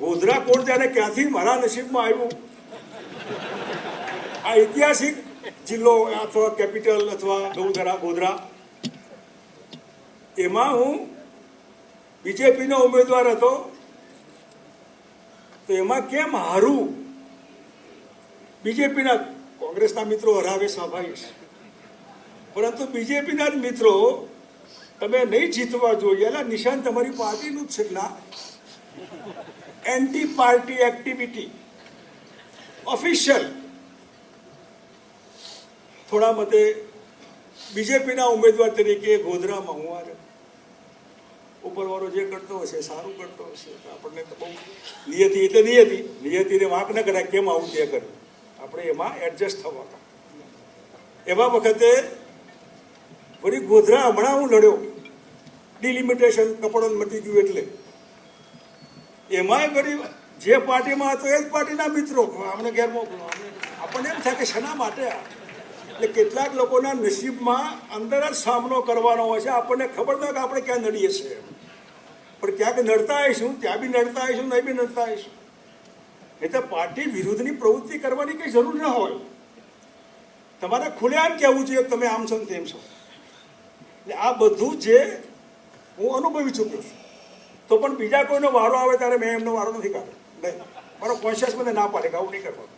ગોધરા કોણ જાણે ક્યાંથી મારા નસીબમાં આવ્યું. આ ઐતિહાસિક જિલ્લો અથવા કેપિટલ અથવા ગોધરા એમાં હું બીજેપીનો ઉમેદવાર હતો. તો એમાં કેમ હારું? બીજેપીના કોંગ્રેસના મિત્રો હરાવે સ્વાભાવિક છે, પરંતુ બીજેપીના જ મિત્રો તમે નહીં જીતવા જોઈએ. એટલે નિશાન તમારી પાર્ટીનું જ છે ના. એન્ટી પાર્ટી એક્ટિવિટી ઓફિશિયલ થોડા મતે બીજેપીના ઉમેદવાર તરીકે ગોધરામાં હું આવ્યો. ઉપરવાળો જે કરતો હશે સારું કરતો હશે, આપણને તો બહુ નિયતિ એટલે નિયતિને વાંક ન કરાય. કેમ આવું તે કર્યું, આપણે એમાં એડજસ્ટ થવા. એવા વખતે ફરી ગોધરા હમણાં હું લડ્યો, ડિલિમિટેશન કપડો મટી ગયું એટલે એમાંય ફરી જે પાર્ટીમાં હતો એ જ પાર્ટીના મિત્રો અમને ઘેર મોકલો. આપણને એમ થાય કે શેના માટે? એટલે કેટલાક લોકોના નસીબમાં અંદર જ સામનો કરવાનો હોય છે. આપણને ખબર ન કે આપણે ક્યાં નડીએ છીએ, પણ ક્યાંક નડતા આવીશું, ત્યાં બી નડતા આવીશું, નહીં બી નડતા આવીશું. એટલે પાર્ટી વિરુદ્ધની પ્રવૃત્તિ કરવાની કંઈ જરૂર ન હોય. તમારે ખુલ્લેઆમ કહેવું જોઈએ તમે આમ છો ને તેમ છો. એટલે આ બધું જે હું અનુભવી ચૂક્યો છું. તો પણ બીજા કોઈનો વારો આવે ત્યારે મેં એમનો વારો નથી કાઢ્યો. નહીં, મારો કોન્શિયસ મને ના પાડે કે આવું નહીં કરવાનું.